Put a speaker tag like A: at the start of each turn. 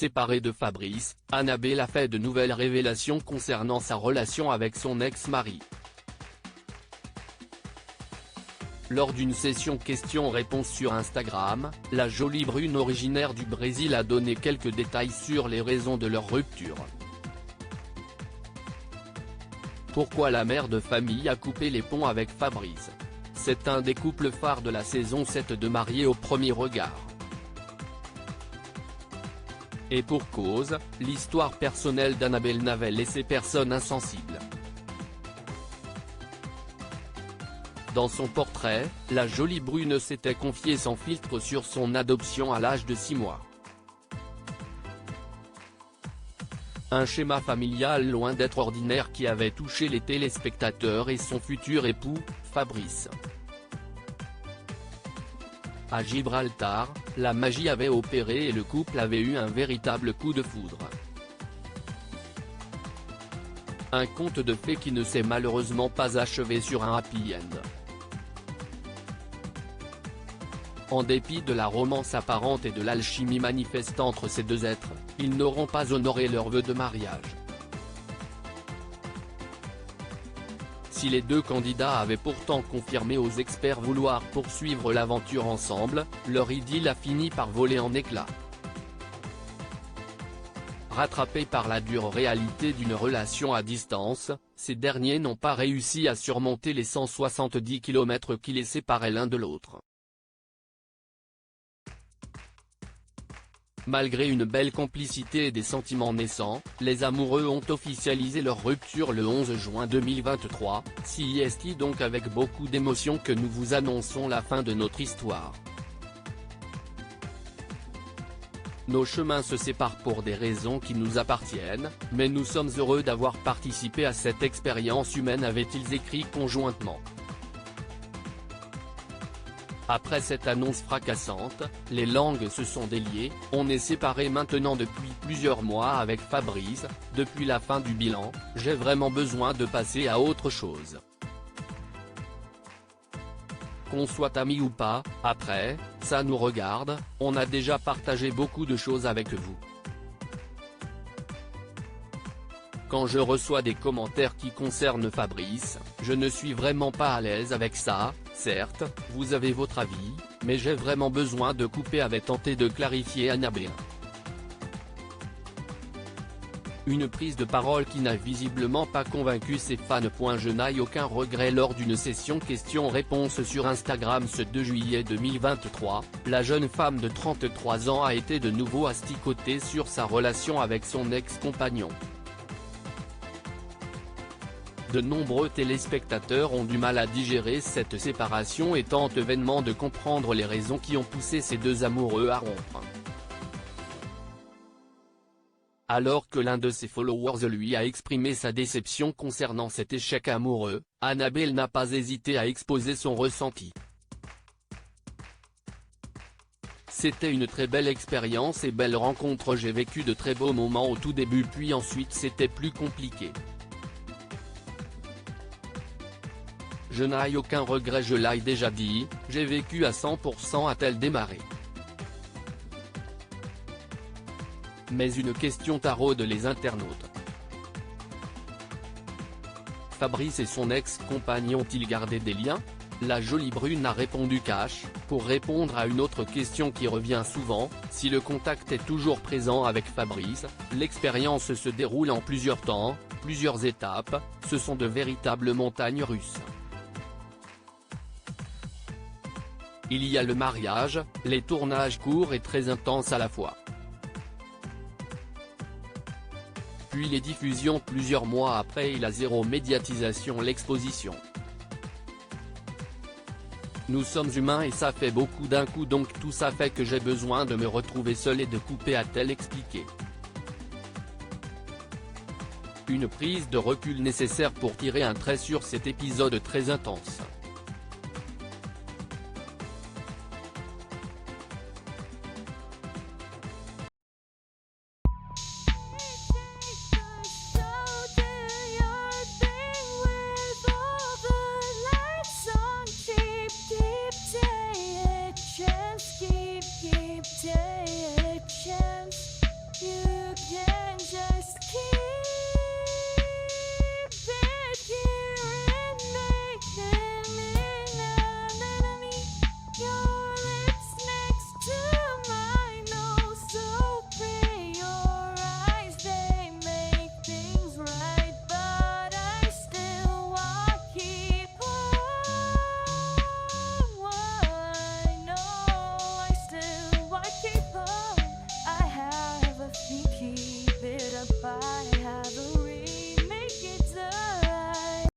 A: Séparée de Fabrice, Annabelle a fait de nouvelles révélations concernant sa relation avec son ex-mari. Lors d'une session questions-réponses sur Instagram, la jolie brune originaire du Brésil a donné quelques détails sur les raisons de leur rupture. Pourquoi la mère de famille a coupé les ponts avec Fabrice? C'est un des couples phares de la saison 7 de Mariés au premier regard. Et pour cause, l'histoire personnelle d'Annabelle n'avait laissé personne insensible. Dans son portrait, la jolie brune s'était confiée sans filtre sur son adoption à l'âge de 6 mois. Un schéma familial loin d'être ordinaire qui avait touché les téléspectateurs et son futur époux, Fabrice. À Gibraltar, la magie avait opéré et le couple avait eu un véritable coup de foudre. Un conte de fées qui ne s'est malheureusement pas achevé sur un happy end. En dépit de la romance apparente et de l'alchimie manifeste entre ces deux êtres, ils n'auront pas honoré leur vœu de mariage. Si les deux candidats avaient pourtant confirmé aux experts vouloir poursuivre l'aventure ensemble, leur idylle a fini par voler en éclats. Rattrapés par la dure réalité d'une relation à distance, ces derniers n'ont pas réussi à surmonter les 170 km qui les séparaient l'un de l'autre. Malgré une belle complicité et des sentiments naissants, les amoureux ont officialisé leur rupture le 11 juin 2023, c'est donc avec beaucoup d'émotion que nous vous annonçons la fin de notre histoire. Nos chemins se séparent pour des raisons qui nous appartiennent, mais nous sommes heureux d'avoir participé à cette expérience humaine, avait-il écrit conjointement. Après cette annonce fracassante, les langues se sont déliées, on est séparés maintenant depuis plusieurs mois avec Fabrice, depuis la fin du bilan, j'ai vraiment besoin de passer à autre chose. Qu'on soit amis ou pas, après, ça nous regarde, on a déjà partagé beaucoup de choses avec vous. Quand je reçois des commentaires qui concernent Fabrice, je ne suis vraiment pas à l'aise avec ça, certes, vous avez votre avis, mais j'ai vraiment besoin de couper, avait tenté de clarifier Annabelle. Une prise de parole qui n'a visiblement pas convaincu ses fans. Je n'ai aucun regret. Lors d'une session questions-réponses sur Instagram ce 2 juillet 2023, la jeune femme de 33 ans a été de nouveau asticotée sur sa relation avec son ex-compagnon. De nombreux téléspectateurs ont du mal à digérer cette séparation et tentent vainement de comprendre les raisons qui ont poussé ces deux amoureux à rompre. Alors que l'un de ses followers lui a exprimé sa déception concernant cet échec amoureux, Annabelle n'a pas hésité à exposer son ressenti. C'était une très belle expérience et belle rencontre, j'ai vécu de très beaux moments au tout début puis ensuite c'était plus compliqué. Je n'ai aucun regret, je l'ai déjà dit, j'ai vécu à 100%, a-t-elle démarré. Mais une question taraude les internautes. Fabrice et son ex-compagne ont-ils gardé des liens? La jolie brune a répondu cash, pour répondre à une autre question qui revient souvent, si le contact est toujours présent avec Fabrice, l'expérience se déroule en plusieurs temps, plusieurs étapes, ce sont de véritables montagnes russes. Il y a le mariage, les tournages courts et très intenses à la fois. Puis les diffusions plusieurs mois après et la zéro médiatisation, l'exposition. Nous sommes humains et ça fait beaucoup d'un coup, donc tout ça fait que j'ai besoin de me retrouver seul et de couper, a-t-elle expliqué. Une prise de recul nécessaire pour tirer un trait sur cet épisode très intense.